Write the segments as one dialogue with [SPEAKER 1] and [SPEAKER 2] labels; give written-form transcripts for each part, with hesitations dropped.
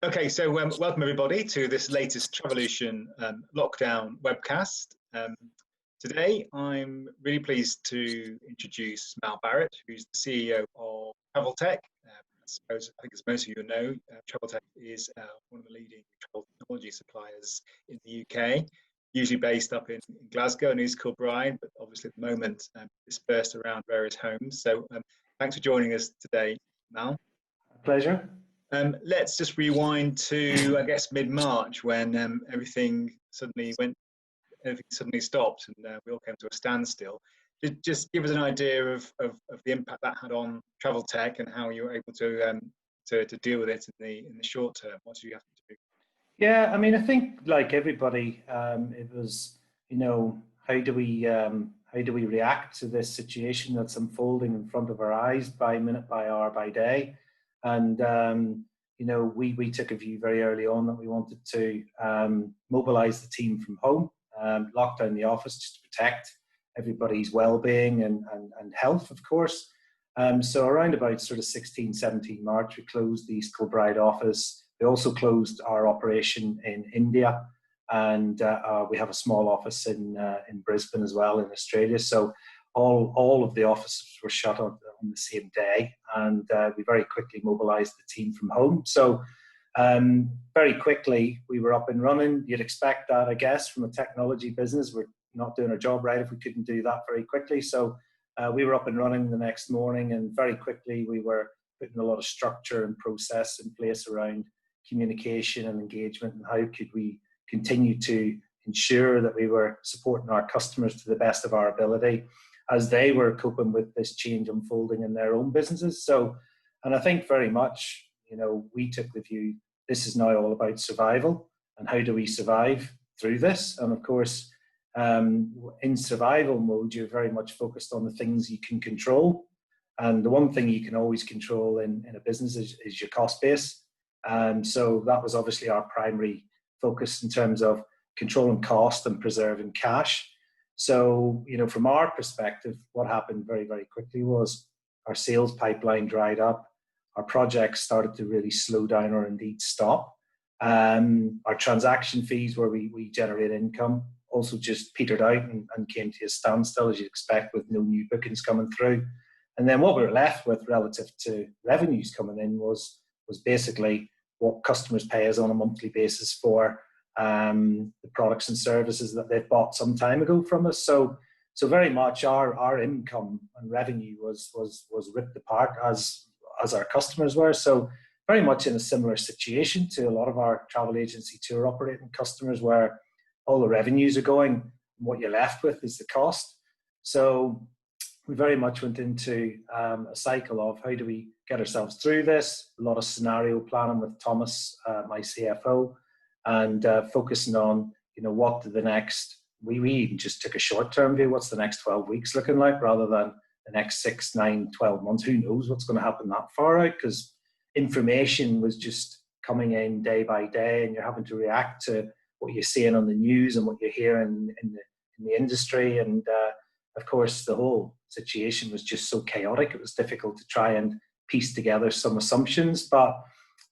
[SPEAKER 1] Okay, so welcome everybody to this latest Travolution lockdown webcast. Today, I'm really pleased to introduce Mal Barritt, who's the CEO of Traveltek. I think as most of you know, Traveltek is one of the leading travel technology suppliers in the UK, usually based up in Glasgow and East Kilbride, but obviously at the moment dispersed around various homes. So thanks for joining us today, Mal.
[SPEAKER 2] Pleasure.
[SPEAKER 1] Let's just rewind to, I guess, mid-March when everything suddenly stopped and we all came to a standstill. Just give us an idea of the impact that had on Traveltek and how you were able to deal with it in the short term. What did you have to do?
[SPEAKER 2] Yeah, I mean, I think like everybody, it was, how do we react to this situation that's unfolding in front of our eyes by minute, by hour, by day? And, we took a view very early on that we wanted to mobilize the team from home, lock down the office just to protect everybody's well-being and health, of course. So around about sort of 16, 17 March, we closed the East Kilbride office. We also closed our operation in India, and we have a small office in Brisbane as well in Australia. So all of the offices were shut on the same day, and we very quickly mobilized the team from home. So very quickly we were up and running. You'd expect that, I guess, from a technology business. We're not doing our job right if we couldn't do that very quickly. So we were up and running the next morning, and very quickly we were putting a lot of structure and process in place around communication and engagement, and how could we continue to ensure that we were supporting our customers to the best of our ability as they were coping with this change unfolding in their own businesses. So, and I think very much, we took the view, this is now all about survival, and how do we survive through this? And of course, in survival mode, you're very much focused on the things you can control. And the one thing you can always control in a business is your cost base. So that was obviously our primary focus in terms of controlling cost and preserving cash. So, from our perspective, what happened very, very quickly was our sales pipeline dried up. Our projects started to really slow down or indeed stop. Our transaction fees where we generate income also just petered out and came to a standstill, as you'd expect, with no new bookings coming through. And then what we were left with relative to revenues coming in was basically what customers pay us on a monthly basis for the products and services that they've bought some time ago from us. So very much our income and revenue was ripped apart as our customers were. So very much in a similar situation to a lot of our travel agency tour operating customers, where all the revenues are going, and what you're left with is the cost. So we very much went into a cycle of how do we get ourselves through this, a lot of scenario planning with Thomas, my CFO, and focusing on, what the next, we even just took a short-term view, what's the next 12 weeks looking like, rather than the next 6, 9, 12 months. Who knows what's going to happen that far out, because information was just coming in day by day, and you're having to react to what you're seeing on the news and what you're hearing in the industry. And of course, the whole situation was just so chaotic. It was difficult to try and piece together some assumptions, but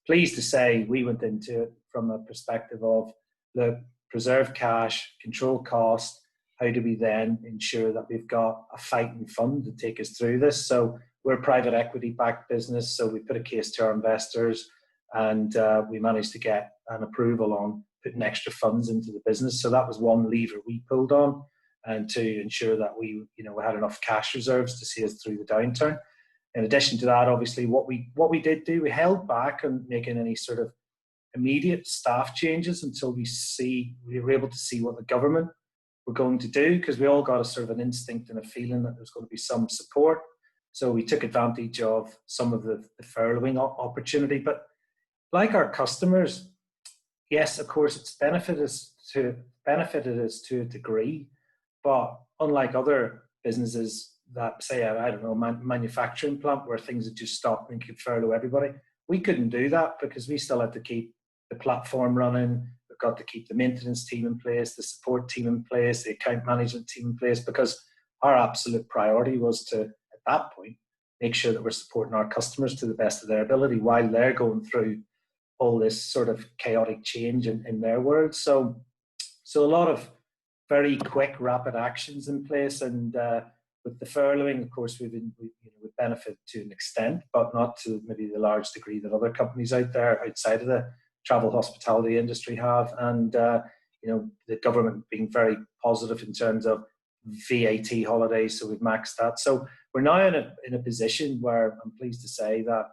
[SPEAKER 2] pleased to say we went into it from a perspective of, look, preserve cash, control cost. How do we then ensure that we've got a fighting fund to take us through this? So we're a private equity backed business. So we put a case to our investors, and we managed to get an approval on putting extra funds into the business. So that was one lever we pulled on, and to ensure that we had enough cash reserves to see us through the downturn. In addition to that, obviously, what we did do, we held back on making any sort of immediate staff changes until we were able to see what the government were going to do, because we all got a sort of an instinct and a feeling that there was going to be some support. So we took advantage of some of the furloughing opportunity. But like our customers, yes, of course, it's benefited us to a degree. But unlike other businesses that say, I don't know, manufacturing plant where things had just stopped and could furlough everybody, we couldn't do that because we still had to keep the platform running. We've got to keep the maintenance team in place, the support team in place, the account management team in place, because our absolute priority was to, at that point, make sure that we're supporting our customers to the best of their ability while they're going through all this sort of chaotic change in their world. So a lot of very quick, rapid actions in place, and with the furloughing, of course, we benefit to an extent, but not to maybe the large degree that other companies out there outside of the travel hospitality industry have. And the government being very positive in terms of VAT holidays, so we've maxed that. So we're now in a position where I'm pleased to say that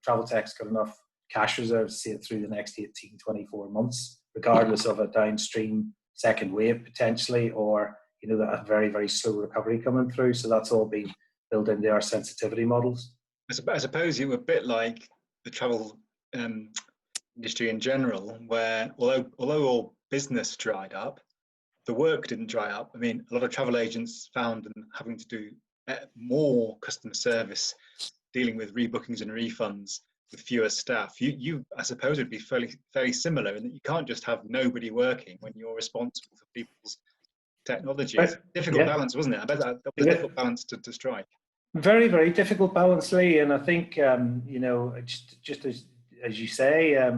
[SPEAKER 2] Traveltek's got enough cash reserves to see it through the next 18, 24 months, regardless of a downstream second wave potentially, or a very, very slow recovery coming through. So that's all been built into our sensitivity models.
[SPEAKER 1] I suppose you were a bit like the travel industry in general, where although all business dried up, the work didn't dry up. I mean, a lot of travel agents found them having to do more customer service, dealing with rebookings and refunds with fewer staff. You I suppose, would be fairly similar in that you can't just have nobody working when you're responsible for people's technology. It's a difficult balance, wasn't it? I bet that was a difficult balance to strike.
[SPEAKER 2] Very, very difficult balance, Lee. And I think, just as you say,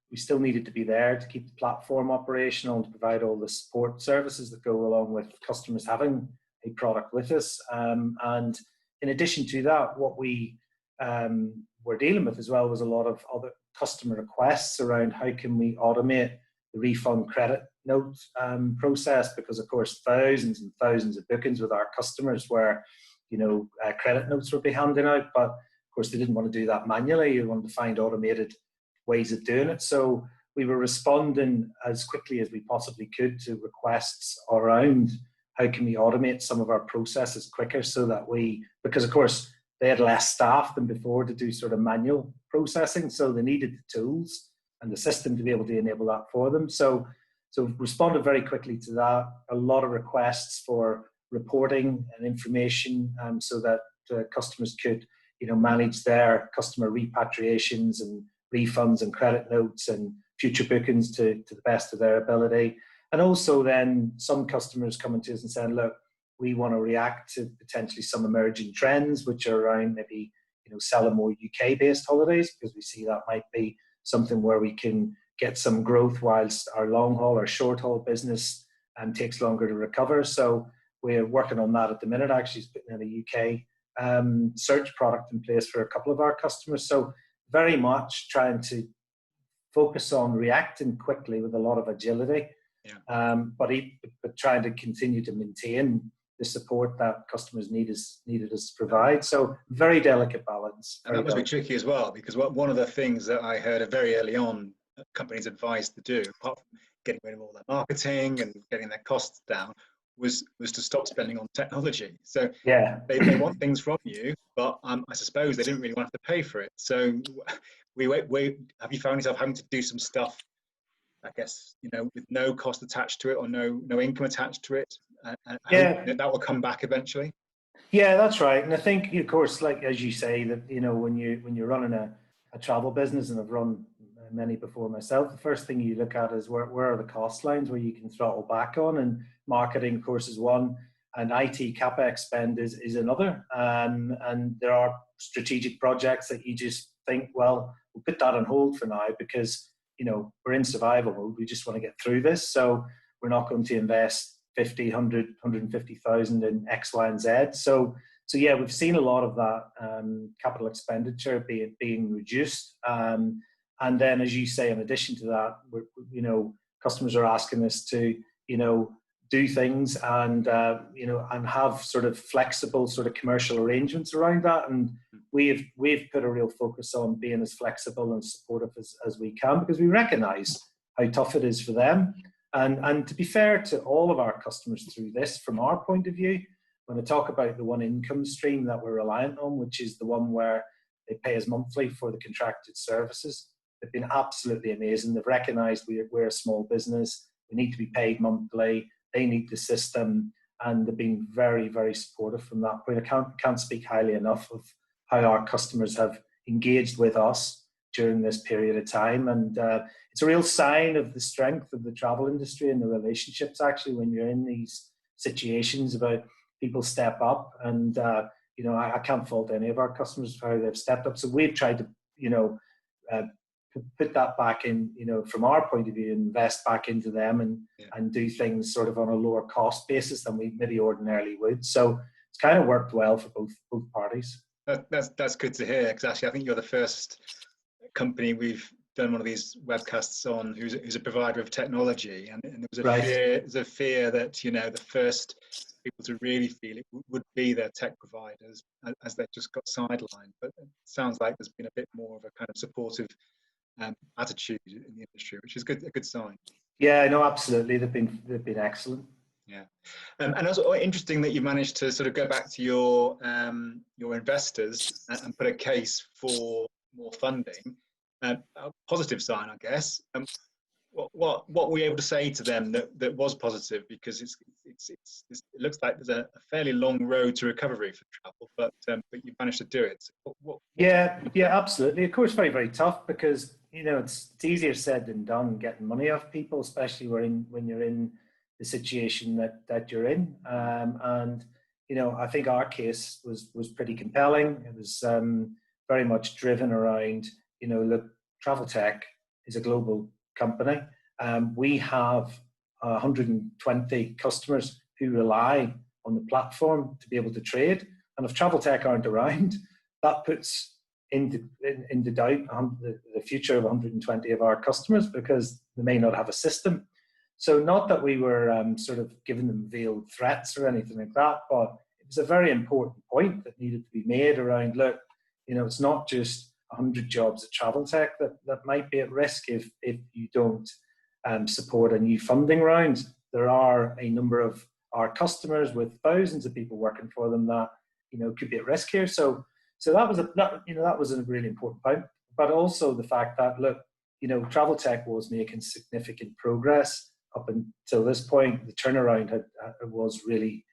[SPEAKER 2] we still needed to be there to keep the platform operational and to provide all the support services that go along with customers having a product with us. And in addition to that, what we were dealing with as well was a lot of other customer requests around how can we automate the refund credit note process, because of course thousands and thousands of bookings with our customers where credit notes would be handing out, but of course they didn't want to do that manually. You wanted to find automated ways of doing it. So we were responding as quickly as we possibly could to requests around how can we automate some of our processes quicker, so that because of course they had less staff than before to do sort of manual processing, so they needed the tools and the system to be able to enable that for them. So responded very quickly to that. A lot of requests for reporting and information, so that customers could manage their customer repatriations and refunds and credit notes and future bookings to the best of their ability. And also then some customers coming to us and saying, look, we want to react to potentially some emerging trends, which are around maybe selling more UK-based holidays, because we see that might be something where we can get some growth whilst our long haul or short haul business takes longer to recover. So we're working on that at the minute. Actually, it's putting in a UK search product in place for a couple of our customers. So very much trying to focus on reacting quickly with a lot of agility, but trying to continue to maintain the support that customers needed us to provide. So very delicate balance.
[SPEAKER 1] And that must be tricky as well, because one of the things that I heard very early on companies advised to do, apart from getting rid of all their marketing and getting their costs down, was to stop spending on technology. So they want things from you, but I suppose they didn't really want to pay for it. So have you found yourself having to do some stuff, I guess, with no cost attached to it or no income attached to it? And that will come back eventually.
[SPEAKER 2] Yeah, that's right. And I think, of course, like as you say, that when you're running a travel business, and I've run many before myself, the first thing you look at is where are the cost lines where you can throttle back on, and marketing, of course, is one, and IT CapEx spend is another. And there are strategic projects that you just think, well, we'll put that on hold for now because we're in survival mode. We just want to get through this, so we're not going to invest 50, 100, 150,000 in X, Y, and Z. So yeah, we've seen a lot of that capital expenditure being reduced. And then, as you say, in addition to that, customers are asking us to, do things and have sort of flexible sort of commercial arrangements around that. And we've put a real focus on being as flexible and supportive as we can, because we recognise how tough it is for them. And to be fair to all of our customers through this, from our point of view, when I talk about the one income stream that we're reliant on, which is the one where they pay us monthly for the contracted services, they've been absolutely amazing. They've recognised we're a small business. We need to be paid monthly. They need the system, and they've been very, very supportive from that point. I can't speak highly enough of how our customers have engaged with us during this period of time. And it's a real sign of the strength of the travel industry and the relationships, actually, when you're in these situations about people step up. And, I can't fault any of our customers for how they've stepped up. So we've tried to, put that back in, from our point of view, invest back into them and do things sort of on a lower cost basis than we maybe ordinarily would. So it's kind of worked well for both parties.
[SPEAKER 1] That's good to hear, because actually I think you're the first company we've done one of these webcasts on who's a provider of technology, and there was a fear that the first people to really feel it would be their tech providers, as they just got sidelined. But it sounds like there's been a bit more of a kind of supportive attitude in the industry, which is a good sign.
[SPEAKER 2] Yeah, no, absolutely. They've been excellent.
[SPEAKER 1] Yeah, and also interesting that you managed to sort of go back to your investors and put a case for more funding. A positive sign, I guess. What were you able to say to them that was positive? Because it looks like there's a fairly long road to recovery for travel, but you managed to do it.
[SPEAKER 2] Yeah, absolutely. Of course, very, very tough, because it's easier said than done getting money off people, especially when you're in the situation that you're in. And I think our case was pretty compelling. It was very much driven around, look, Traveltek is a global company. We have 120 customers who rely on the platform to be able to trade. And if Traveltek aren't around, that puts into doubt the future of 120 of our customers, because they may not have a system. So not that we were sort of giving them veiled threats or anything like that, but it was a very important point that needed to be made around, look, it's not just 100 jobs at Traveltek that might be at risk if you don't support a new funding round. There are a number of our customers with thousands of people working for them that could be at risk here. So that was a really important point. But also the fact that, look, Traveltek was making significant progress up until this point. The turnaround was really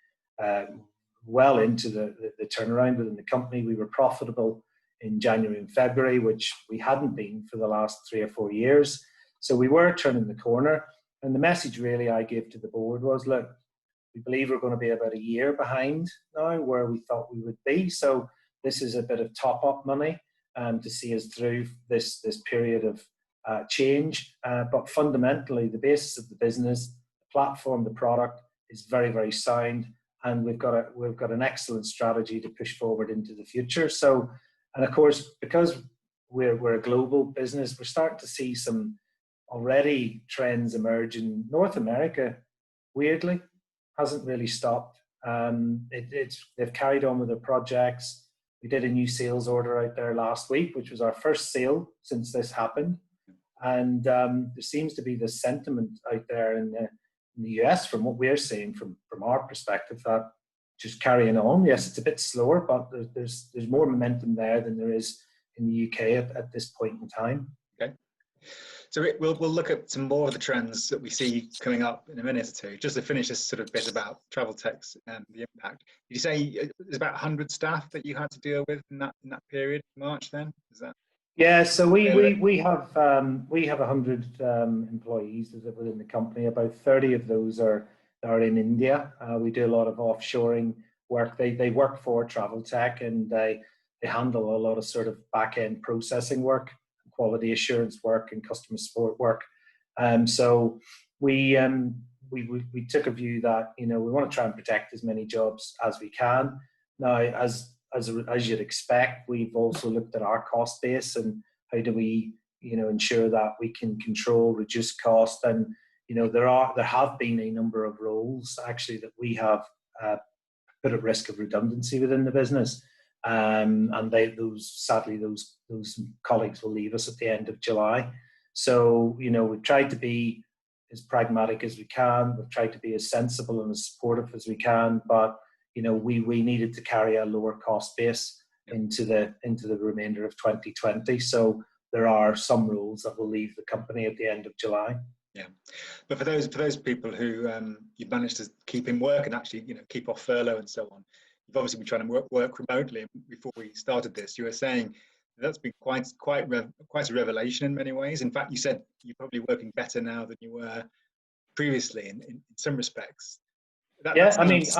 [SPEAKER 2] well into the turnaround within the company. We were profitable in January and February, which we hadn't been for the last 3 or 4 years. So we were turning the corner. And the message really I gave to the board was, look, we believe we're going to be about a year behind now where we thought we would be. So this is a bit of top-up money to see us through this period of change. But fundamentally, the basis of the business, the platform, the product is very, very sound. And we've got an excellent strategy to push forward into the future. So, and of course, because we're a global business, we're starting to see some already trends emerge in North America. Weirdly, hasn't really stopped. They've carried on with their projects. We did a new sales order out there last week, which was our first sale since this happened. And there seems to be this sentiment out there in the US, from what we're seeing from our perspective, that just carrying on. Yes, it's a bit slower, but there's more momentum there than there is in the UK at this point in time.
[SPEAKER 1] Okay. So we'll look at some more of the trends that we see coming up in a minute or two. Just to finish this sort of bit about Traveltek's and the impact. Did you say there's about 100 staff that you had to deal with in that period, March? Then is that?
[SPEAKER 2] Yeah, so we have 100 employees within the company. About 30 of those are in India. We do a lot of offshoring work. They work for Traveltek, and they handle a lot of sort of back-end processing work, quality assurance work, and customer support work. So we took a view that we want to try and protect as many jobs as we can. Now, as you'd expect, we've also looked at our cost base and how do we ensure that we can control, reduce cost. And there have been a number of roles actually that we have put at risk of redundancy within the business. And sadly those colleagues will leave us at the end of July. So we've tried to be as pragmatic as we can. We've tried to be as sensible and as supportive as we can, but we needed to carry a lower cost base into the remainder of 2020. So there are some roles that will leave the company at the end of July.
[SPEAKER 1] Yeah, but for those people who you've managed to keep in work and actually keep off furlough and so on, you've obviously been trying to work remotely. Before we started this, you were saying that's been quite a revelation in many ways. In fact, you said you're probably working better now than you were previously in some respects. Sounds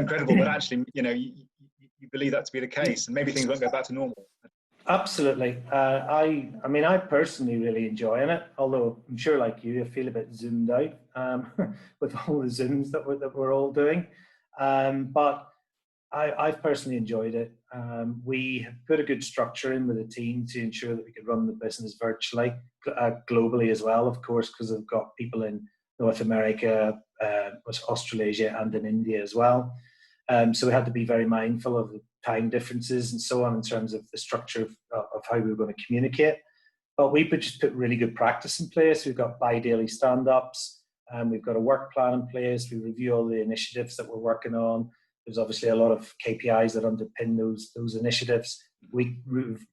[SPEAKER 1] incredible, but actually, you believe that to be the case, and maybe things won't go back to normal.
[SPEAKER 2] Absolutely. I mean, I personally really enjoying it, although I'm sure like you, I feel a bit zoomed out with all the Zooms that we're all doing. But I've personally enjoyed it. We have put a good structure in with the team to ensure that we could run the business virtually, globally as well, of course, because we've got people in North America, Australasia, and in India as well. So we had to be very mindful of the time differences and so on in terms of the structure of how we were going to communicate. But we just put really good practice in place. We've got bi-daily stand-ups, we've got a work plan in place. We review all the initiatives that we're working on. There's obviously a lot of KPIs that underpin those initiatives. We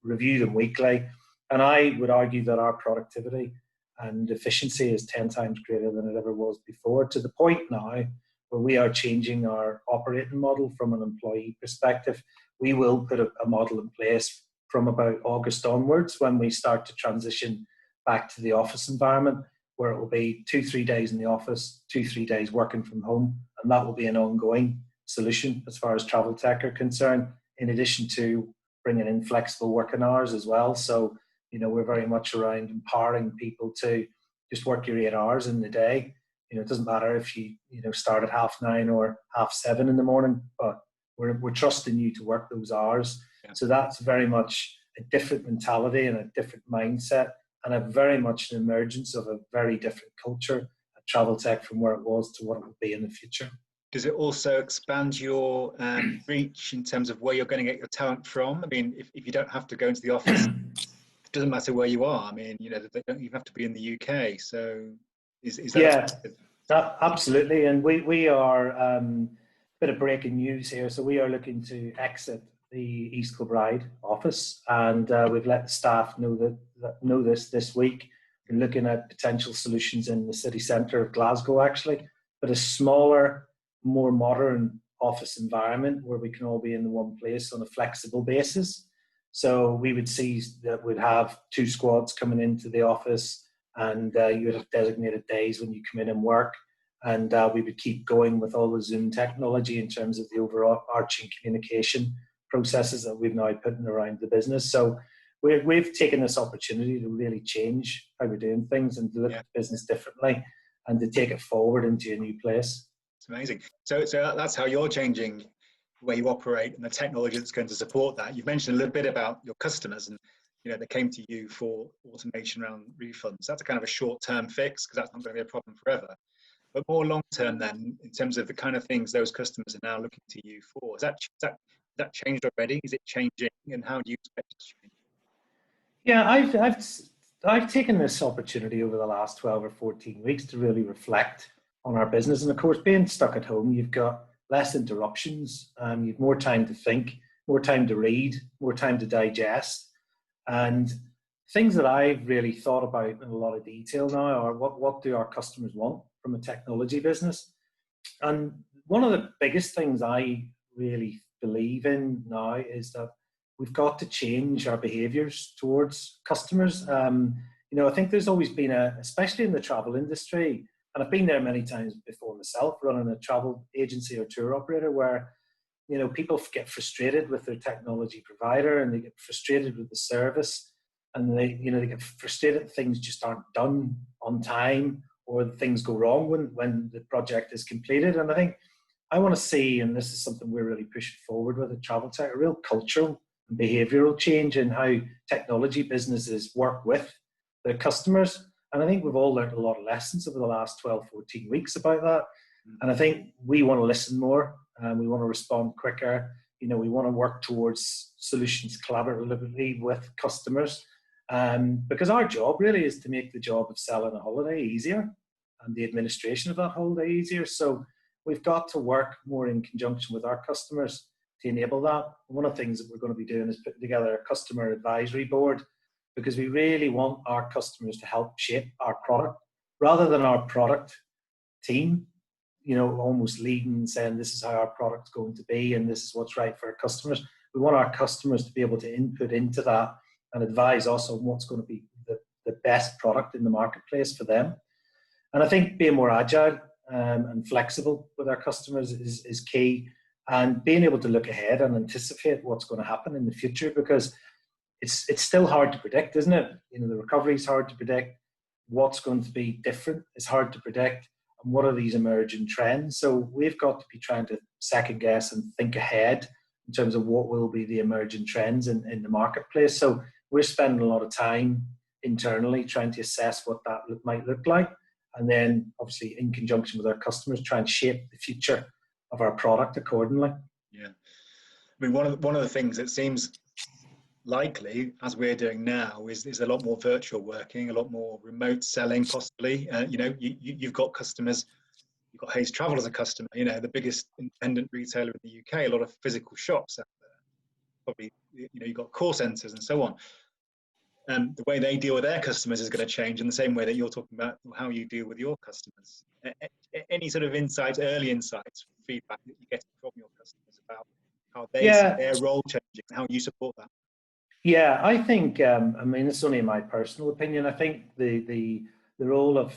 [SPEAKER 2] review them weekly. And I would argue that our productivity and efficiency is 10 times greater than it ever was before, to the point now where we are changing our operating model from an employee perspective. We will put a model in place from about August onwards when we start to transition back to the office environment, where it will be 2-3 days in the office, 2-3 days working from home, and that will be an ongoing solution as far as Traveltek are concerned, in addition to bringing in flexible working hours as well. So, we're very much around empowering people to just work your 8 hours in the day. It doesn't matter if you start at 9:30 or 7:30 in the morning, but we're trusting you to work those hours. Yeah. So that's very much a different mentality and a different mindset, and a very much an emergence of a very different culture at Traveltek from where it was to what it will be in the future.
[SPEAKER 1] Does it also expand your reach in terms of where you're going to get your talent from? I mean, if you don't have to go into the office, it doesn't matter where you are. I mean, they don't even have to be in the UK. So is that?
[SPEAKER 2] Yeah, absolutely. And we are a bit of breaking news here. So we are looking to exit the East Kilbride office, and we've let the staff know this week. We're looking at potential solutions in the city centre of Glasgow, actually, but a smaller, more modern office environment where we can all be in the one place on a flexible basis. So we would see that we'd have 2 squads coming into the office, and you would have designated days when you come in and work, and we would keep going with all the Zoom technology in terms of the overarching communication processes that we've now put in around the business. So we've taken this opportunity to really change how we're doing things and to look at the business differently and to take it forward into a new place.
[SPEAKER 1] It's amazing. So that's how you're changing the way you operate and the technology that's going to support that. You've mentioned a little bit about your customers, and they came to you for automation around refunds. That's a kind of a short-term fix because that's not going to be a problem forever. But more long-term then, in terms of the kind of things those customers are now looking to you for, is that changed already? Is it changing, and how do you expect it to change?
[SPEAKER 2] Yeah, I've taken this opportunity over the last 12 or 14 weeks to really reflect on our business. And of course, being stuck at home, you've got less interruptions, you've more time to think, more time to read, more time to digest. And things that I've really thought about in a lot of detail now are what do our customers want from a technology business? And one of the biggest things I really believe in now is that we've got to change our behaviors towards customers. I think there's always been especially in the travel industry, and I've been there many times before myself, running a travel agency or tour operator, where people get frustrated with their technology provider, and they get frustrated with the service, and they get frustrated that things just aren't done on time, or things go wrong when the project is completed. And I think I want to see, and this is something we're really pushing forward with at Traveltek, a real cultural and behavioural change in how technology businesses work with their customers. And I think we've all learned a lot of lessons over the last 12, 14 weeks about that. And I think we want to listen more, and we want to respond quicker. We want to work towards solutions collaboratively with customers, because our job really is to make the job of selling a holiday easier and the administration of that holiday easier. So we've got to work more in conjunction with our customers to enable that. One of the things that we're going to be doing is putting together a customer advisory board, because we really want our customers to help shape our product rather than our product team, almost leading and saying this is how our product's going to be and this is what's right for our customers. We want our customers to be able to input into that and advise us on what's going to be the best product in the marketplace for them. And I think being more agile and flexible with our customers is key, and being able to look ahead and anticipate what's going to happen in the future, because it's still hard to predict, isn't it? The recovery is hard to predict. What's going to be different is hard to predict. And what are these emerging trends? So we've got to be trying to second guess and think ahead in terms of what will be the emerging trends in the marketplace. So we're spending a lot of time internally trying to assess what that might look like. And then obviously in conjunction with our customers, try and shape the future of our product accordingly.
[SPEAKER 1] Yeah. I mean, one of the things that seems likely, as we're doing now, is a lot more virtual working, a lot more remote selling, possibly. You've got customers. You've got Hayes Travel as a customer. The biggest independent retailer in the UK. A lot of physical shops out there. Probably, you've got call centres and so on. The way they deal with their customers is going to change in the same way that you're talking about how you deal with your customers. Any sort of insights, early insights, feedback that you get from your customers about how they see their role changing, how you support that?
[SPEAKER 2] Yeah, I think, it's only my personal opinion. I think the role of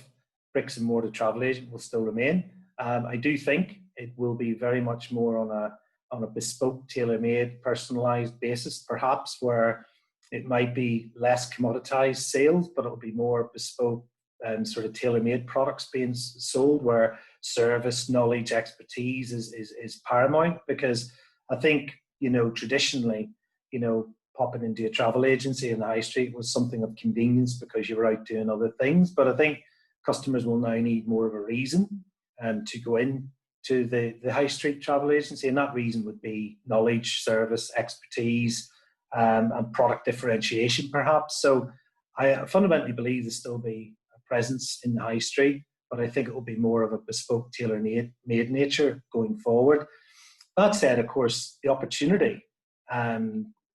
[SPEAKER 2] bricks and mortar travel agent will still remain. I do think it will be very much more on a bespoke, tailor-made, personalized basis, perhaps, where it might be less commoditized sales, but it'll be more bespoke and sort of tailor-made products being sold, where service, knowledge, expertise is paramount. Because I think, traditionally, popping into a travel agency in the high street was something of convenience because you were out doing other things. But I think customers will now need more of a reason to go in to the high street travel agency, and that reason would be knowledge, service, expertise, and product differentiation, perhaps. So I fundamentally believe there'll still be a presence in the high street, but I think it will be more of a bespoke, tailor-made nature going forward. That said, of course, the opportunity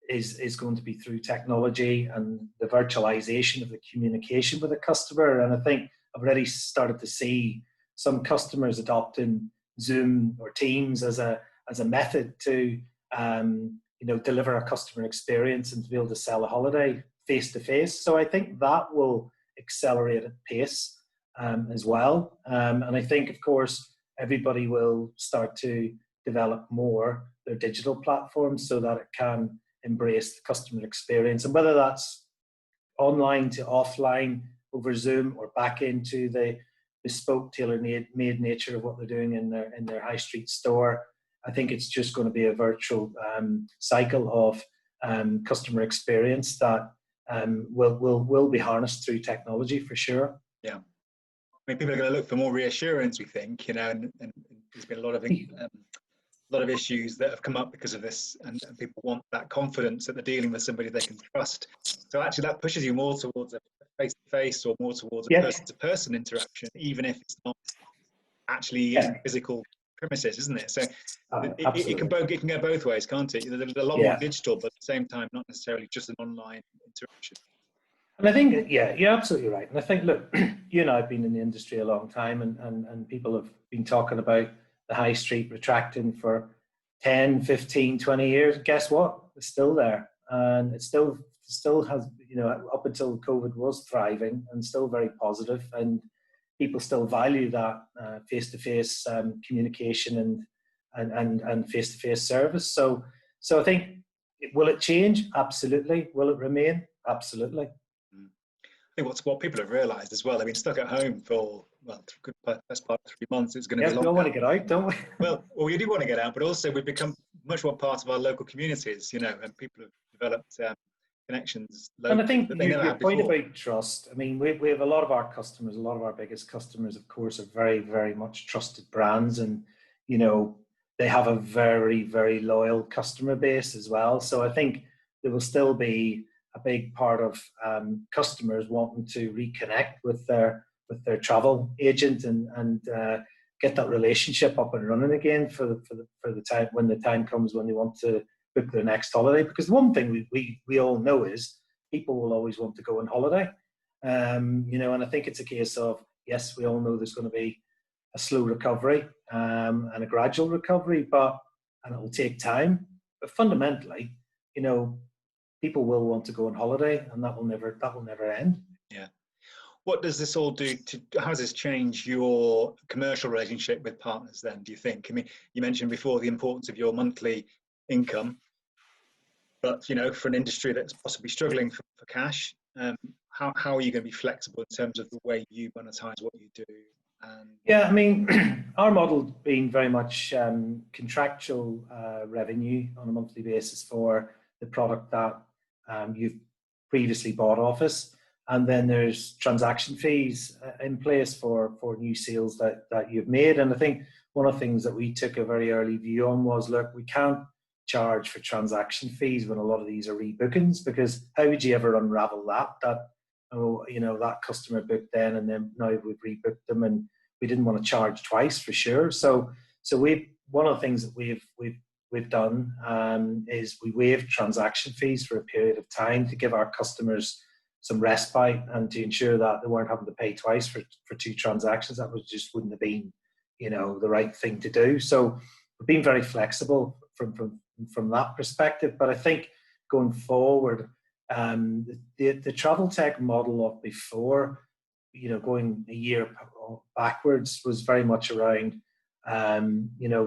[SPEAKER 2] is going to be through technology and the virtualization of the communication with the customer. And I think I've already started to see some customers adopting Zoom or Teams as a method to deliver a customer experience and to be able to sell a holiday face to face. So I think that will accelerate at pace as well. And I think, of course, everybody will start to develop more their digital platforms so that it can embrace the customer experience. And whether that's online to offline over Zoom or back into the bespoke, tailor-made nature of what they're doing in their high street store, I think it's just going to be a virtual cycle of customer experience that will be harnessed through technology for sure.
[SPEAKER 1] Yeah, I mean, people are going to look for more reassurance, we think, and there's been a lot of issues that have come up because of this, and people want that confidence that they're dealing with somebody they can trust. So actually, that pushes you more towards a face-to-face or more towards a person-to-person interaction, even if it's not actually in physical premises, isn't it? So it can go both ways, can't it? There's a lot more digital, but at the same time, not necessarily just an online interaction.
[SPEAKER 2] And I think, you're absolutely right. And I think, look, you and I have been in the industry a long time, and people have been talking about the high street retracting for 10, 15, 20 years. Guess what? It's still there. And it still has, up until COVID was thriving and still very positive. And people still value that face-to-face communication and face-to-face service. So I think, will it change? Absolutely. Will it remain? Absolutely.
[SPEAKER 1] I think what people have realised as well, they've been stuck at home for, best part of 3 months. It's going to be long.
[SPEAKER 2] We all want to get out, don't we?
[SPEAKER 1] Well, we do want to get out, but also we've become much more part of our local communities, and people have developed connections locally.
[SPEAKER 2] And I think your point
[SPEAKER 1] before.
[SPEAKER 2] about trust, I mean, we have a lot of our customers, a lot of our biggest customers, of course, are very, very much trusted brands, and, they have a very, very loyal customer base as well. So I think there will still be a big part of customers wanting to reconnect with their travel agent and get that relationship up and running again for the time when the time comes when they want to book their next holiday. Because one thing we all know is people will always want to go on holiday, and I think it's a case of, yes, we all know there's going to be a slow recovery and a gradual recovery, and it will take time. But fundamentally, people will want to go on holiday, and that will never end.
[SPEAKER 1] Yeah. What does this all do how does this change your commercial relationship with partners then, do you think? I mean, you mentioned before the importance of your monthly income. but for an industry that's possibly struggling for cash, how are you going to be flexible in terms of the way you monetize what you do? And
[SPEAKER 2] yeah, I mean, our model being very much contractual revenue on a monthly basis for the product that you've previously bought off us, and then there's transaction fees in place for new sales that you've made. And I think one of the things that we took a very early view on was, look, we can't charge for transaction fees when a lot of these are rebookings, because how would you ever unravel that that customer booked then and then now we've rebooked them, and we didn't want to charge twice for sure. So one of the things that we've done is we waived transaction fees for a period of time to give our customers some respite and to ensure that they weren't having to pay twice for two transactions. That just wouldn't have been the right thing to do. So we've been very flexible from that perspective. But I think going forward, the Traveltek model of before, going a year backwards, was very much around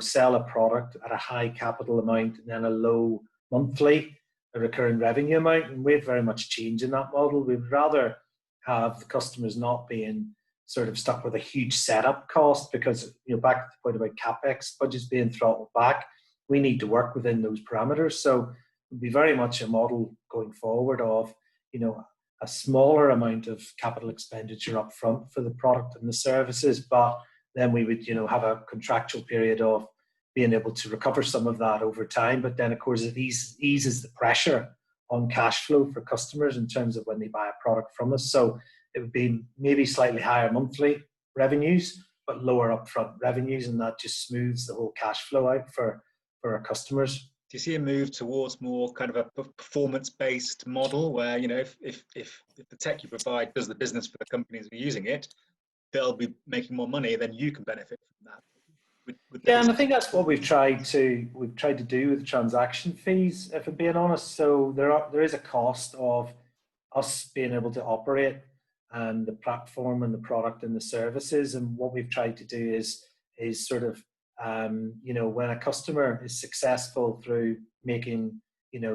[SPEAKER 2] sell a product at a high capital amount and then a low monthly recurring revenue amount. And we're very much changing that model. We'd rather have the customers not being sort of stuck with a huge setup cost, because back to the point about CapEx budgets being throttled back, we need to work within those parameters. So it'll be very much a model going forward of a smaller amount of capital expenditure up front for the product and the services, but then we would have a contractual period of being able to recover some of that over time. But then of course it eases the pressure on cash flow for customers in terms of when they buy a product from us. So it would be maybe slightly higher monthly revenues but lower upfront revenues, and that just smooths the whole cash flow out for our customers.
[SPEAKER 1] Do you see a move towards more kind of a performance-based model where, if the tech you provide does the business for the companies who are using it, they'll be making more money, then you can benefit from that?
[SPEAKER 2] Yeah, and I think that's what we've tried to do with transaction fees, if I'm being honest. So there is a cost of us being able to operate the platform and the product and the services. And what we've tried to do is sort of when a customer is successful through making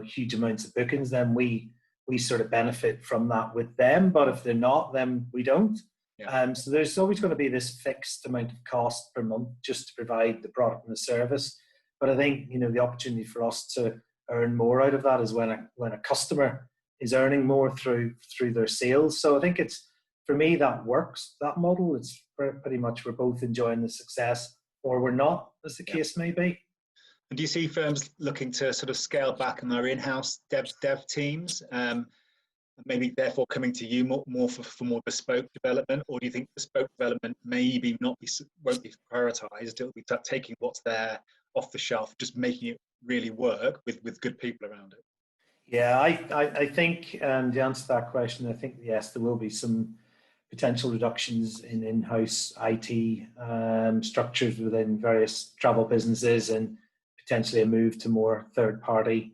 [SPEAKER 2] huge amounts of bookings, then we sort of benefit from that with them. But if they're not, then we don't.
[SPEAKER 1] Yeah.
[SPEAKER 2] So there's always going to be this fixed amount of cost per month just to provide the product and the service. But I think the opportunity for us to earn more out of that is when a customer is earning more through their sales. So I think for me that works. That model, it's pretty much we're both enjoying the success, or we're not, as the case may be.
[SPEAKER 1] And do you see firms looking to sort of scale back on their in-house dev teams? Maybe therefore coming to you more for more bespoke development, or do you think bespoke development maybe won't be prioritized? It'll be taking what's there off the shelf, just making it really work with good people around it.
[SPEAKER 2] Yeah, I think the answer to that question, I think yes, there will be some potential reductions in in-house IT structures within various travel businesses, and potentially a move to more third-party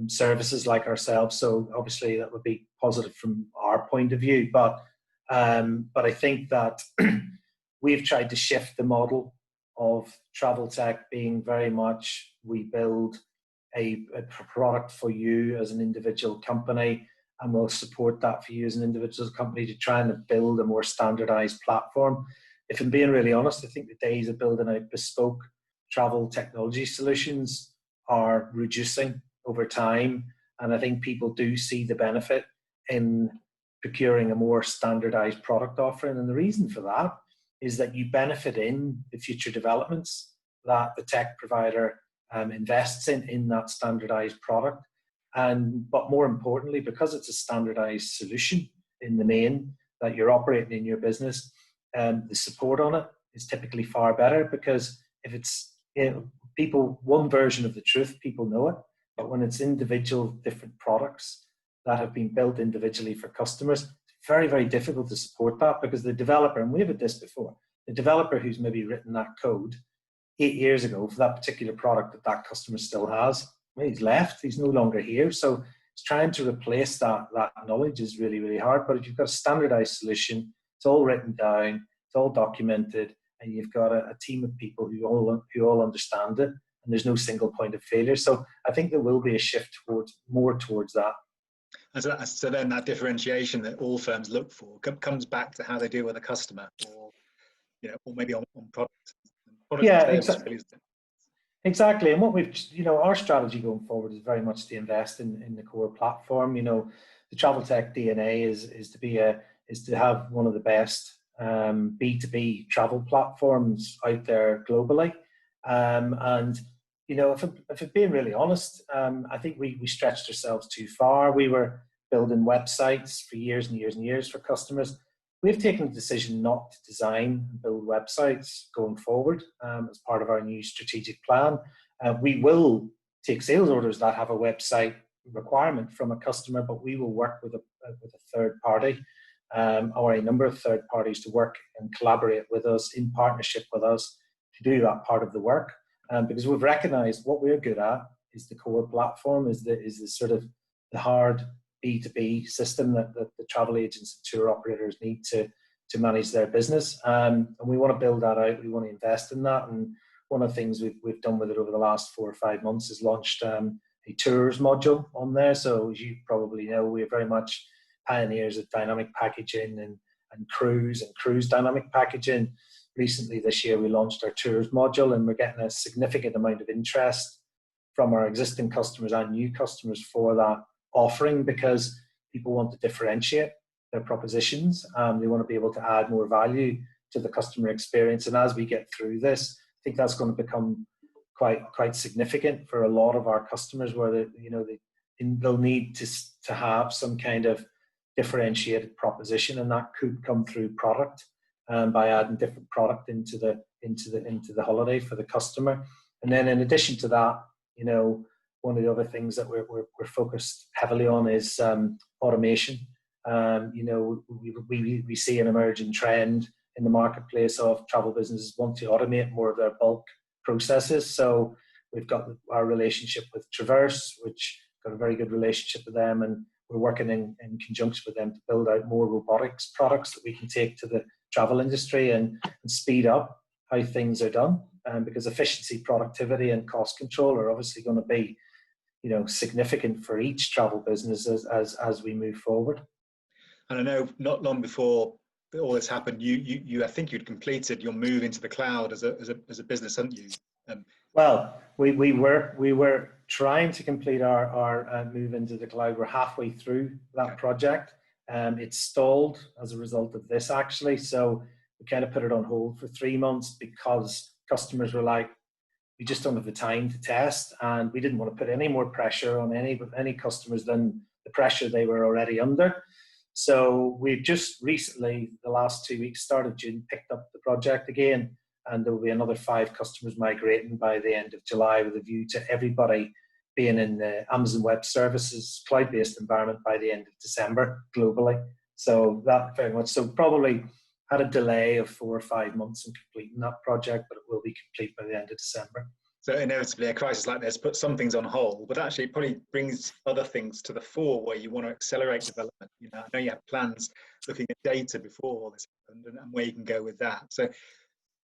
[SPEAKER 2] services like ourselves. So obviously that would be positive from our point of view, but I think that we've tried to shift the model of Traveltek being very much, we build a product for you as an individual company, and we'll support that for you as an individual company to try and build a more standardized platform. If I'm being really honest, I think the days of building out bespoke travel technology solutions are reducing over time, and I think people do see the benefit in procuring a more standardized product offering. And the reason for that is that you benefit in the future developments that the tech provider invests in that standardized product. But more importantly, because it's a standardized solution in the main that you're operating in your business, the support on it is typically far better, because if it's one version of the truth, people know it. But when it's individual different products that have been built individually for customers, it's very, very difficult to support that, because the developer, and we've had this before, the developer who's maybe written that code 8 years ago for that particular product that customer still has, well, he's left, he's no longer here. So it's trying to replace that knowledge is really, really hard. But if you've got a standardized solution, it's all written down, it's all documented, and you've got a team of people who all understand it, and there's no single point of failure. So I think there will be a shift more towards that.
[SPEAKER 1] And so then that differentiation that all firms look for comes back to how they deal with a customer, or or maybe on product.
[SPEAKER 2] Yeah, exactly. And what we've, our strategy going forward is very much to invest in the core platform. The Traveltek DNA is to have one of the best B2B travel platforms out there globally. And if I'm being really honest, I think we stretched ourselves too far. We were building websites for years and years and years for customers. We've taken the decision not to design and build websites going forward as part of our new strategic plan. We will take sales orders that have a website requirement from a customer, but we will work with a third party or a number of third parties to work and collaborate with us in partnership with us to do that part of the work. Because we've recognized what we're good at is the core platform, is the sort of the hard B2B system that the travel agents and tour operators need to manage their business. And we want to build that out. We want to invest in that. And one of the things we've done with it over the last 4 or 5 months is launched a tours module on there. So as you probably know, we're very much pioneers of dynamic packaging and cruise dynamic packaging. Recently this year, we launched our tours module, and we're getting a significant amount of interest from our existing customers and new customers for that offering, because people want to differentiate their propositions. They want to be able to add more value to the customer experience. And as we get through this, I think that's going to become quite significant for a lot of our customers, where they'll need to have some kind of differentiated proposition, and that could come through product. By adding different product into the holiday for the customer. And then in addition to that, one of the other things that we're focused heavily on is automation. We see an emerging trend in the marketplace of travel businesses want to automate more of their bulk processes. So we've got our relationship with Traverse, which got a very good relationship with them, and we're working in conjunction with them to build out more robotics products that we can take to the travel industry and speed up how things are done. Because efficiency, productivity, and cost control are obviously going to be, significant for each travel business as we move forward.
[SPEAKER 1] And I know not long before all this happened, you I think you'd completed your move into the cloud as a business, hadn't you?
[SPEAKER 2] Well, we were trying to complete our move into the cloud. We're halfway through that project. It stalled as a result of this, actually. So we kind of put it on hold for 3 months because customers were like, we just don't have the time to test, and we didn't want to put any more pressure on any customers than the pressure they were already under. So we've just recently, the last 2 weeks, started June, picked up the project again, and there will be another 5 customers migrating by the end of July, with a view to everybody being in the Amazon Web Services cloud-based environment by the end of December globally. So that very much, so probably had a delay of 4 or 5 months in completing that project, but it will be complete by the end of December.
[SPEAKER 1] So inevitably a crisis like this puts some things on hold, but actually it probably brings other things to the fore where you want to accelerate development. I know you have plans looking at data before all this happened and where you can go with that. So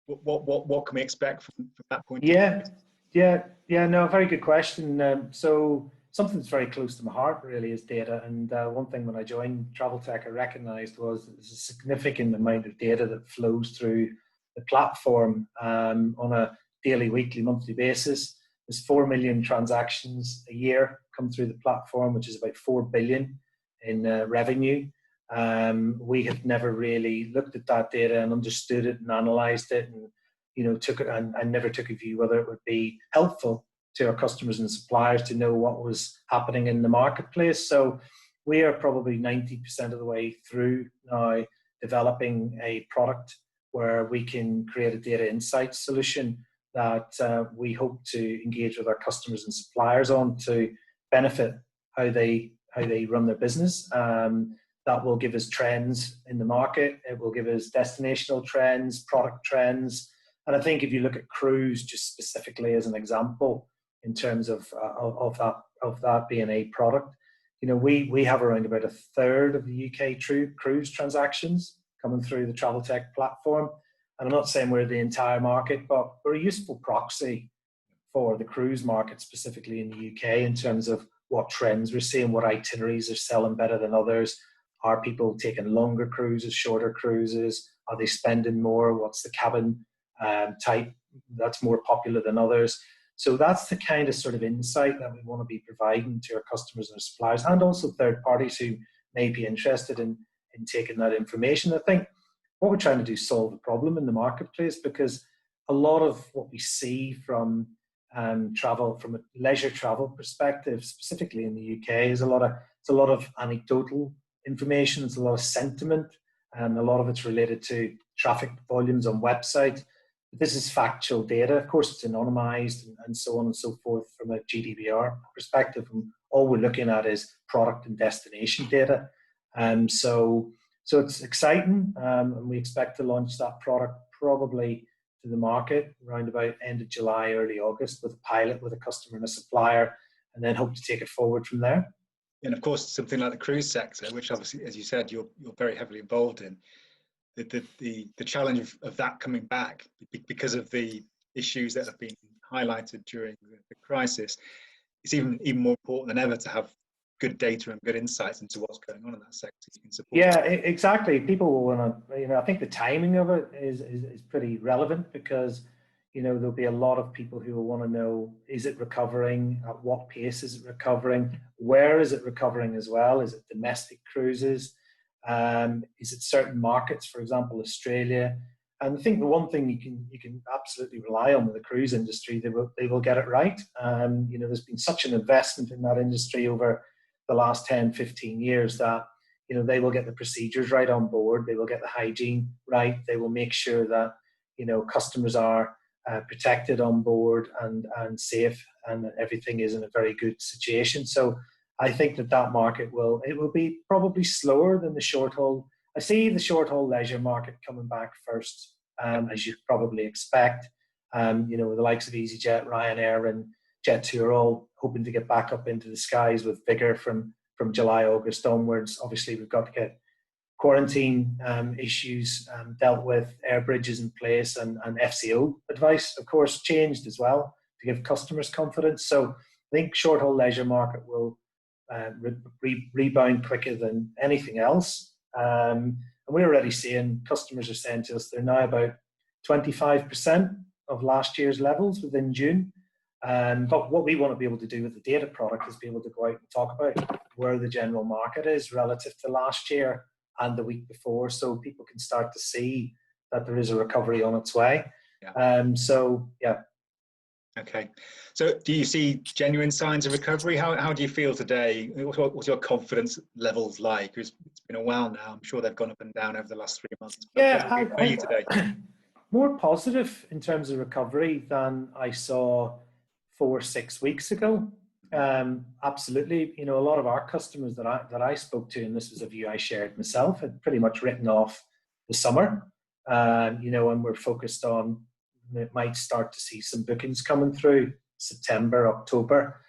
[SPEAKER 1] what can we expect from that point?
[SPEAKER 2] No, very good question. So something that's very close to my heart really is data. And one thing when I joined Traveltek, I recognized was that there's a significant amount of data that flows through the platform on a daily, weekly, monthly basis. There's 4 million transactions a year come through the platform, which is about 4 billion in revenue. We have never really looked at that data and understood it and analyzed it, and took it and never took a view whether it would be helpful to our customers and suppliers to know what was happening in the marketplace. So we are probably 90% of the way through now developing a product where we can create a data insights solution that we hope to engage with our customers and suppliers on to benefit how they run their business. That will give us trends in the market. It will give us destinational trends, product trends. And I think if you look at cruise just specifically as an example, in terms of that being a product, we have around about 1/3 of the UK cruise transactions coming through the Traveltek platform. And I'm not saying we're the entire market, but we're a useful proxy for the cruise market, specifically in the UK, in terms of what trends we're seeing, what itineraries are selling better than others. Are people taking longer cruises, shorter cruises? Are they spending more? What's the cabin type that's more popular than others? So that's the kind of sort of insight that we want to be providing to our customers and our suppliers, and also third parties who may be interested in taking that information. I think what we're trying to do is solve a problem in the marketplace, because a lot of what we see from travel, from a leisure travel perspective, specifically in the UK, is a lot of anecdotal information. It's a lot of sentiment, and a lot of it's related to traffic volumes on websites. But this is factual data. Of course, it's anonymized and so on and so forth from a GDPR perspective. And all we're looking at is product and destination data. So it's exciting, and we expect to launch that product probably to the market around about end of July, early August, with a pilot with a customer and a supplier, and then hope to take it forward from there.
[SPEAKER 1] And of course, something like the cruise sector, which obviously, as you said, you're very heavily involved in, the challenge of that coming back because of the issues that have been highlighted during the crisis, it's even more important than ever to have good data and good insights into what's going on in that sector you can support.
[SPEAKER 2] Yeah, exactly. People will want to, I think the timing of it is pretty relevant, because, there'll be a lot of people who will want to know, is it recovering? At what pace is it recovering? Where is it recovering as well? Is it domestic cruises? Is it certain markets, for example, Australia? And I think the one thing you can absolutely rely on with the cruise industry, they will get it right. There's been such an investment in that industry over the last 10, 15 years that, they will get the procedures right on board. They will get the hygiene right. They will make sure that, customers are protected on board and safe, and that everything is in a very good situation. So I think that market will be probably slower than the short haul. I see the short haul leisure market coming back first, as you'd probably expect. The likes of EasyJet, Ryanair, and Jet2 are all hoping to get back up into the skies with vigor from July, August onwards. Obviously, we've got to get quarantine issues dealt with, air bridges in place, and FCO advice, of course, changed as well to give customers confidence. So I think short haul leisure market will rebound quicker than anything else. And we're already seeing customers are saying to us they're now about 25% of last year's levels within June. But what we want to be able to do with the data product is be able to go out and talk about where the general market is relative to last year and the week before, so people can start to see that there is a recovery on its way. Yeah.
[SPEAKER 1] Okay. So do you see genuine signs of recovery? How do you feel today? What's your confidence levels like? It's been a while now. I'm sure they've gone up and down over the last 3 months.
[SPEAKER 2] Yeah,
[SPEAKER 1] how are you today?
[SPEAKER 2] More positive in terms of recovery than I saw 4 or 6 weeks ago. Absolutely. A lot of our customers that I spoke to, and this was a view I shared myself, had pretty much written off the summer. And we're focused on, it might start to see some bookings coming through September, October.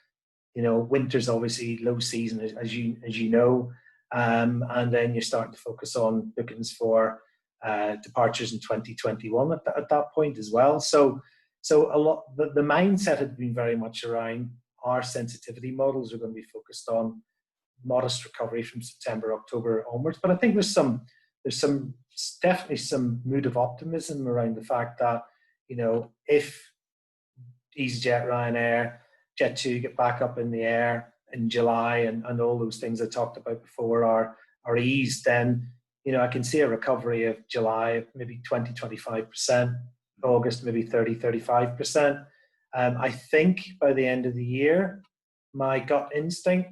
[SPEAKER 2] Winter's obviously low season, as you know, and then you're starting to focus on bookings for departures in 2021 at that point as well. So a lot, the mindset had been very much around our sensitivity models are going to be focused on modest recovery from September, October onwards. But I think there's definitely some mood of optimism around the fact that, if EasyJet, Ryanair, Jet2 get back up in the air in July and all those things I talked about before are eased, then, I can see a recovery of July, maybe 20-25%, August, maybe 30-35%. I think by the end of the year, my gut instinct,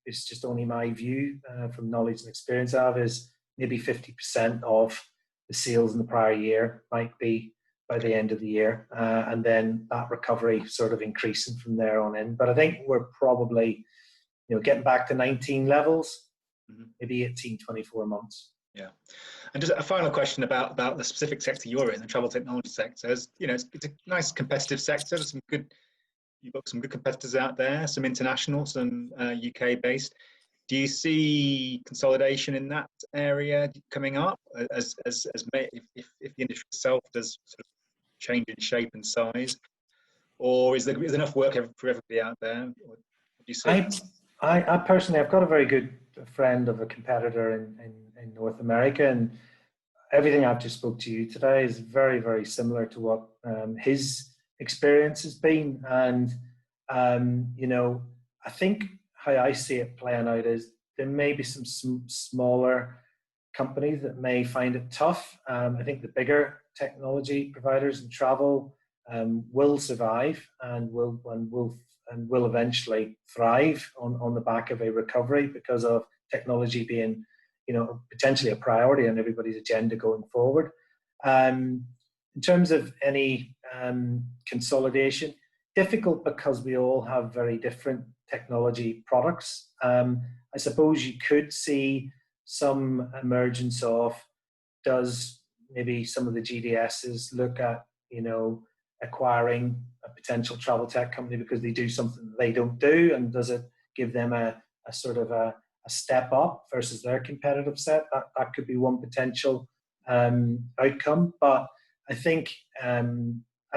[SPEAKER 2] it's just only my view from knowledge and experience I have, is maybe 50% of the sales in the prior year might be by the end of the year, and then that recovery sort of increasing from there on in. But I think we're probably, getting back to 19 levels, maybe 18-24 months.
[SPEAKER 1] Yeah. And just a final question about the specific sector you're in, the travel technology sector. It's a nice competitive sector. You've got some good competitors out there, some international, some UK based. Do you see consolidation in that area coming up if the industry itself does sort of change in shape and size? or is there enough work for everybody out there? Or what do you say?
[SPEAKER 2] I personally, I've got a very good friend of a competitor in North America, and everything I've just spoke to you today is very, very similar to what his experience has been. And, you know, I think how I see it playing out is there may be some smaller companies that may find it tough. I think the bigger technology providers in travel will survive and will eventually thrive on the back of a recovery because of technology being, you know, potentially a priority on everybody's agenda going forward. In terms of any consolidation, difficult because we all have very different technology products. I suppose you could see some emergence of, does maybe some of the GDSs look at, you know, acquiring a potential travel tech company because they do something that they don't do, and does it give them a sort of a step up versus their competitive set? That could be one potential outcome. But I think I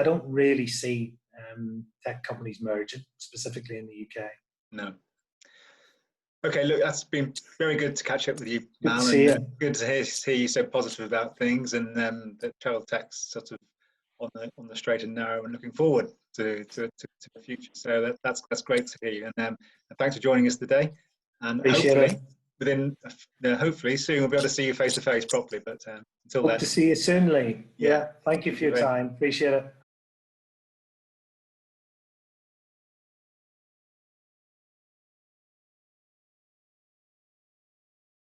[SPEAKER 2] don't really see tech companies merging, specifically in the UK.
[SPEAKER 1] No. Okay, look, that's been very good to catch up with you, Mal,
[SPEAKER 2] good to see you.
[SPEAKER 1] Good to hear you so positive about things, and that Traveltek's sort of on the straight and narrow, and looking forward to the future. So that's great to hear you, and thanks for joining us today. And
[SPEAKER 2] Appreciate
[SPEAKER 1] hopefully soon we'll be able to see you face to face properly. But until
[SPEAKER 2] then, hope
[SPEAKER 1] then,
[SPEAKER 2] to see you soon, Lee. Yeah, thank you for your time. Appreciate it.